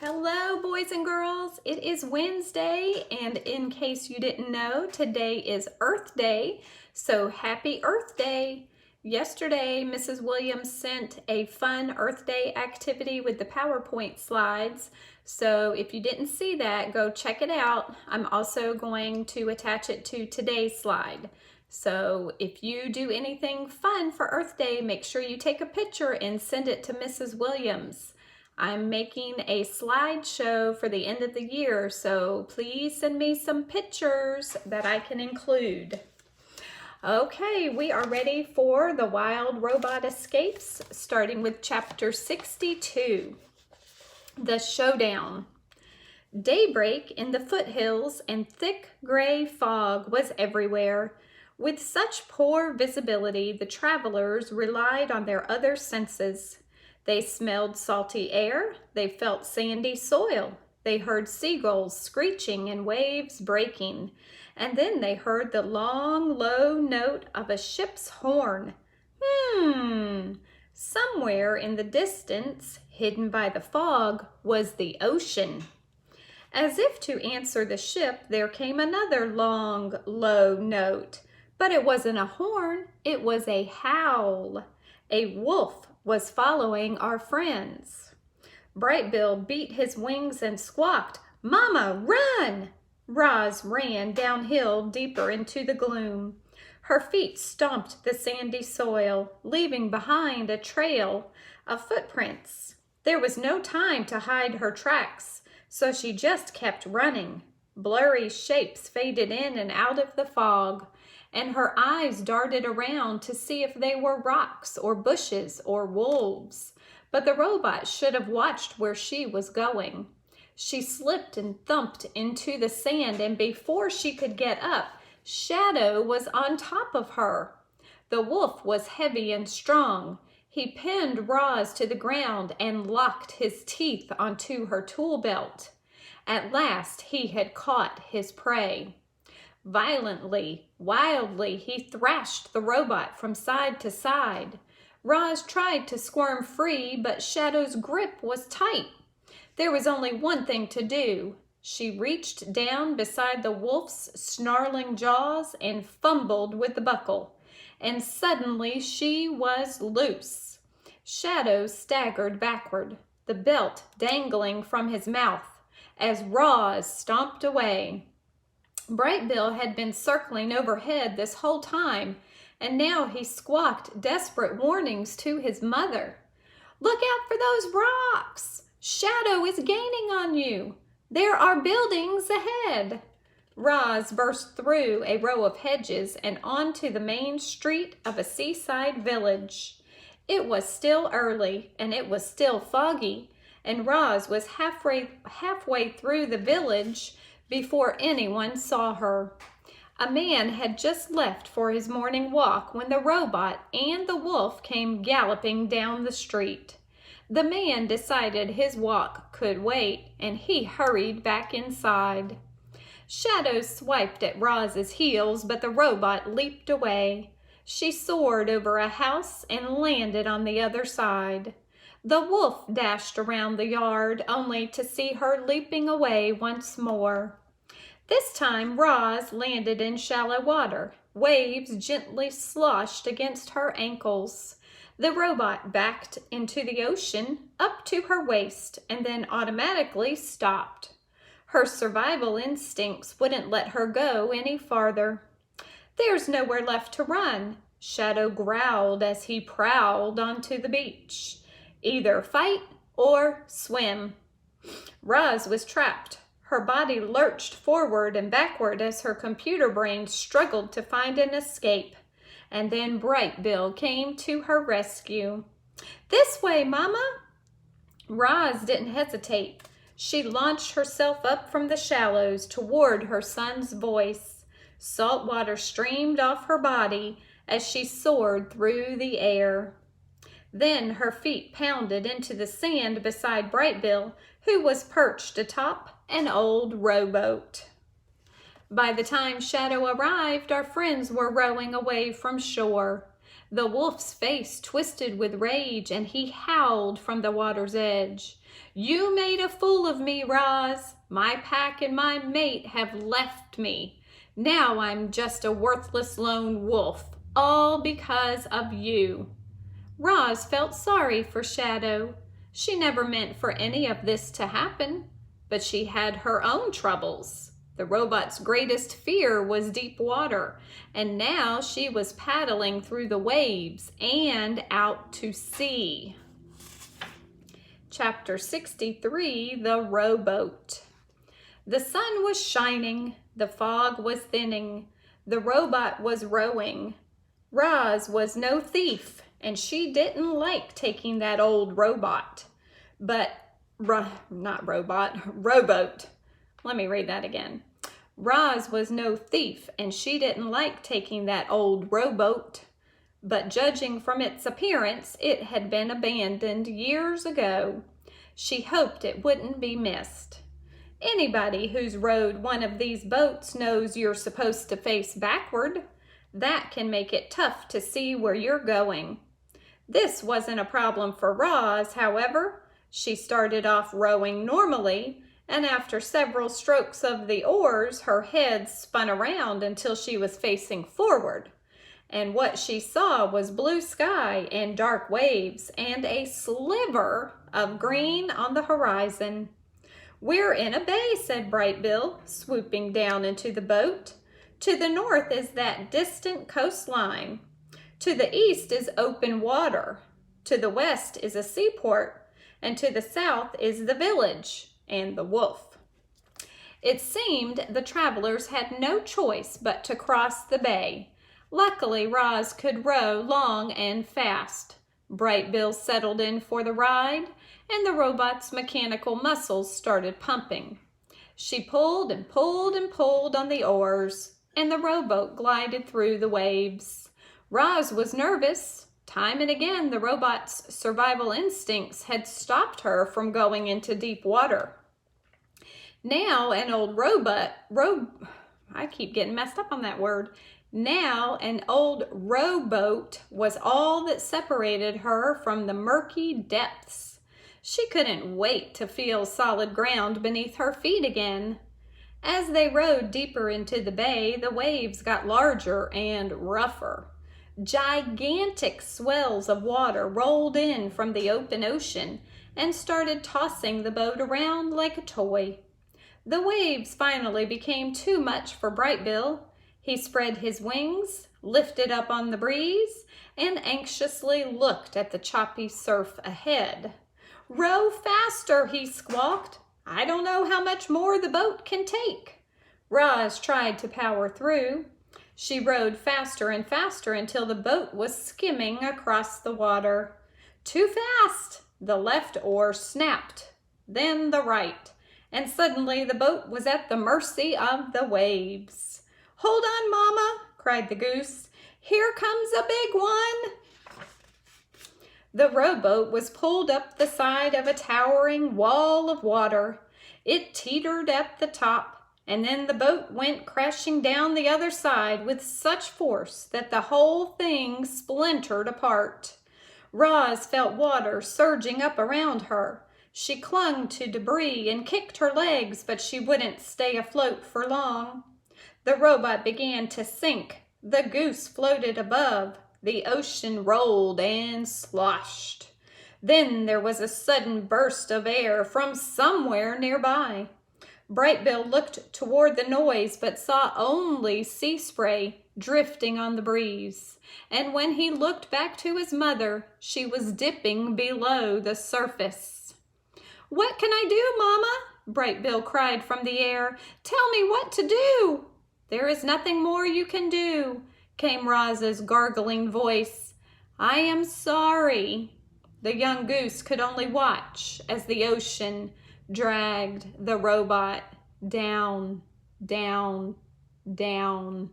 Hello, boys and girls. It is Wednesday, and in case you didn't know, today is Earth Day, so happy Earth Day. Yesterday, Mrs. Williams sent a fun Earth Day activity with the PowerPoint slides, so if you didn't see that, go check it out. I'm also going to attach it to today's slide. So if you do anything fun for Earth Day, make sure you take a picture and send it to Mrs. Williams. I'm making a slideshow for the end of the year, so please send me some pictures that I can include. Okay, we are ready for the Wild Robot Escapes, starting with chapter 62, The Showdown. Daybreak in the foothills and thick gray fog was everywhere. With such poor visibility, the travelers relied on their other senses. They smelled salty air, they felt sandy soil, they heard seagulls screeching and waves breaking, and then they heard the long, low note of a ship's horn. Somewhere in the distance, hidden by the fog, was the ocean. As if to answer the ship, there came another long, low note. But it wasn't a horn, it was a howl. A wolf was following our friends. Brightbill beat his wings and squawked, "Mama, run!" Roz ran downhill deeper into the gloom. Her feet stomped the sandy soil, leaving behind a trail of footprints. There was no time to hide her tracks, so she just kept running. Blurry shapes faded in and out of the fog, and her eyes darted around to see if they were rocks or bushes or wolves. But the robot should have watched where she was going. She slipped and thumped into the sand, and before she could get up, Shadow was on top of her. The wolf was heavy and strong. He pinned Roz to the ground and locked his teeth onto her tool belt. At last he had caught his prey. Violently, wildly, he thrashed the robot from side to side. Roz tried to squirm free, but Shadow's grip was tight. There was only one thing to do. She reached down beside the wolf's snarling jaws and fumbled with the buckle. And suddenly she was loose. Shadow staggered backward, the belt dangling from his mouth, as Roz stomped away. Brightbill had been circling overhead this whole time, and now he squawked desperate warnings to his mother. "Look out for those rocks! Shadow is gaining on you! There are buildings ahead!" Roz burst through a row of hedges and onto the main street of a seaside village. It was still early, and it was still foggy, and Roz was halfway through the village before anyone saw her. A man had just left for his morning walk when the robot and the wolf came galloping down the street. The man decided his walk could wait, and he hurried back inside. Shadow swiped at Roz's heels, but the robot leaped away. She soared over a house and landed on the other side. The wolf dashed around the yard, only to see her leaping away once more. This time Roz landed in shallow water. Waves gently sloshed against her ankles. The robot backed into the ocean up to her waist and then automatically stopped. Her survival instincts wouldn't let her go any farther. "There's nowhere left to run," Shadow growled as he prowled onto the beach. "Either fight or swim." Roz was trapped. Her body lurched forward and backward as her computer brain struggled to find an escape. And then Brightbill came to her rescue. "This way, Mama!" Roz didn't hesitate. She launched herself up from the shallows toward her son's voice. Salt water streamed off her body as she soared through the air. Then her feet pounded into the sand beside Brightbill, who was perched atop an old rowboat. By the time Shadow arrived, our friends were rowing away from shore. The wolf's face twisted with rage, and he howled from the water's edge. You made a fool of me, Roz. My pack and my mate have left me. Now I'm just a worthless lone wolf, all because of you. Roz felt sorry for Shadow. She never meant for any of this to happen, but she had her own troubles. The robot's greatest fear was deep water, and now she was paddling through the waves and out to sea. Chapter 63, The Rowboat. The sun was shining, the fog was thinning, the robot was rowing. Roz was no thief, and she didn't like taking that old rowboat. Rowboat. Let me read that again. Roz was no thief, and she didn't like taking that old rowboat. But judging from its appearance, it had been abandoned years ago. She hoped it wouldn't be missed. Anybody who's rowed one of these boats knows you're supposed to face backward. That can make it tough to see where you're going. This wasn't a problem for Roz, however. She started off rowing normally, and after several strokes of the oars, her head spun around until she was facing forward. And what she saw was blue sky and dark waves and a sliver of green on the horizon. We're in a bay, said Bright Bill, swooping down into the boat. To the north is that distant coastline. To the east is open water. To the west is a seaport. And to the south is the village and the wolf. It seemed the travelers had no choice but to cross the bay. Luckily, Roz could row long and fast. Bright Bill settled in for the ride, and the robot's mechanical muscles started pumping. She pulled and pulled and pulled on the oars, and the rowboat glided through the waves. Roz was nervous. Time and again, the robot's survival instincts had stopped her from going into deep water. Now an old rowboat was all that separated her from the murky depths. She couldn't wait to feel solid ground beneath her feet again. As they rowed deeper into the bay, the waves got larger and rougher. Gigantic swells of water rolled in from the open ocean and started tossing the boat around like a toy. The waves finally became too much for Bright Bill. He spread his wings, lifted up on the breeze, and anxiously looked at the choppy surf ahead. "Row faster," he squawked. "I don't know how much more the boat can take." Roz tried to power through. She rowed faster and faster until the boat was skimming across the water. Too fast! The left oar snapped, then the right, and suddenly the boat was at the mercy of the waves. "Hold on, Mama," cried the goose. "Here comes a big one." The rowboat was pulled up the side of a towering wall of water. It teetered at the top, and then the boat went crashing down the other side with such force that the whole thing splintered apart. Roz felt water surging up around her. She clung to debris and kicked her legs, but she wouldn't stay afloat for long. The robot began to sink. The goose floated above. The ocean rolled and sloshed. Then there was a sudden burst of air from somewhere nearby. Bright Bill looked toward the noise, but saw only sea spray drifting on the breeze. And when he looked back to his mother, she was dipping below the surface. "What can I do, Mama?" Bright Bill cried from the air. "Tell me what to do." "There is nothing more you can do," came Roz's gargling voice. "I am sorry." The young goose could only watch as the ocean dragged the robot down, down, down.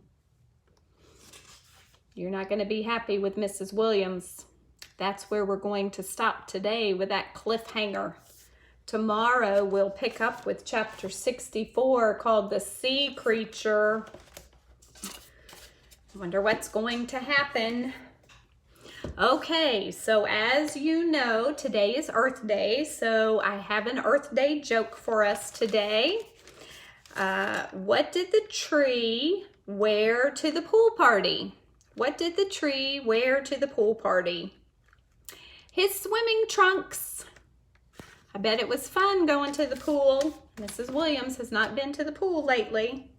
You're not going to be happy with Mrs. Williams. That's where we're going to stop today with that cliffhanger. Tomorrow we'll pick up with chapter 64 called The Sea Creature. I wonder what's going to happen. Okay, so as you know, today is Earth Day, so I have an Earth Day joke for us today. What did the tree wear to the pool party? What did the tree wear to the pool party? His swimming trunks. I bet it was fun going to the pool. Mrs. Williams has not been to the pool lately.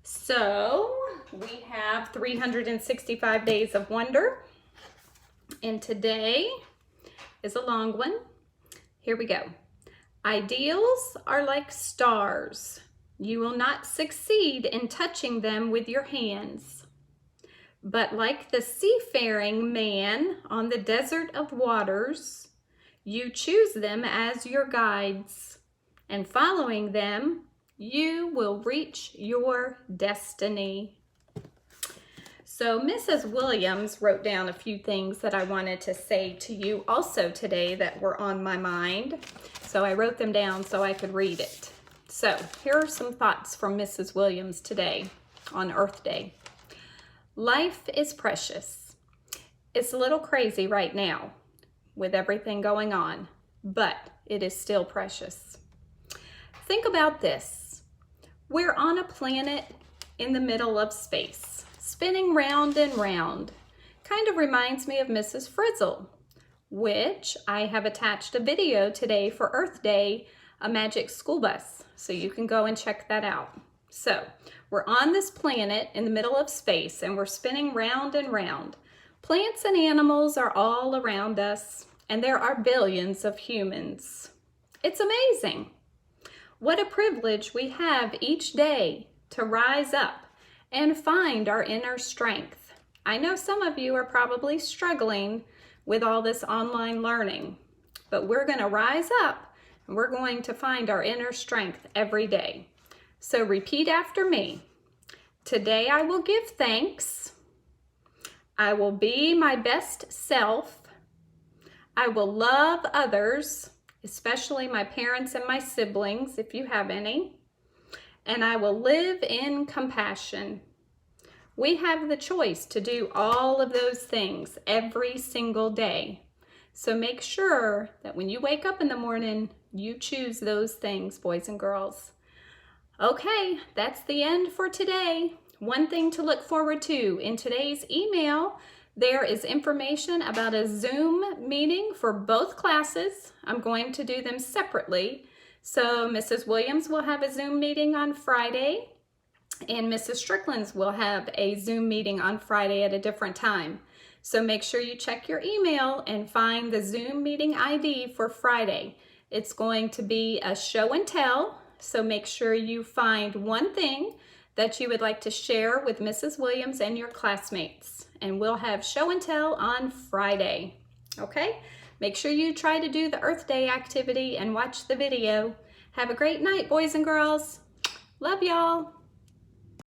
So we have 365 days of wonder. And today is a long one. Here we go. Ideals are like stars. You will not succeed in touching them with your hands. But like the seafaring man on the desert of waters, you choose them as your guides, and following them, you will reach your destiny. So Mrs. Williams wrote down a few things that I wanted to say to you also today that were on my mind. So I wrote them down so I could read it. So here are some thoughts from Mrs. Williams today on Earth Day. Life is precious. It's a little crazy right now with everything going on, but it is still precious. Think about this. We're on a planet in the middle of space, spinning round and round. Kind of reminds me of Mrs. Frizzle, which I have attached a video today for Earth Day, a magic school bus, so you can go and check that out. So we're on this planet in the middle of space and we're spinning round and round. Plants and animals are all around us, and there are billions of humans. It's amazing. What a privilege we have each day to rise up and find our inner strength. I know some of you are probably struggling with all this online learning, but we're going to rise up and we're going to find our inner strength every day. So repeat after me. Today I will give thanks. I will be my best self. I will love others, especially my parents and my siblings, if you have any. And I will live in compassion. We have the choice to do all of those things every single day. So make sure that when you wake up in the morning, you choose those things, boys and girls. Okay, that's the end for today. One thing to look forward to in today's email, there is information about a Zoom meeting for both classes. I'm going to do them separately. So Mrs. Williams will have a Zoom meeting on Friday, and Mrs. Strickland's will have a Zoom meeting on Friday at a different time. So make sure you check your email and find the Zoom meeting ID for Friday. It's going to be a show and tell, so make sure you find one thing that you would like to share with Mrs. Williams and your classmates. And we'll have show and tell on Friday, okay? Make sure you try to do the Earth Day activity and watch the video. Have a great night, boys and girls. Love y'all.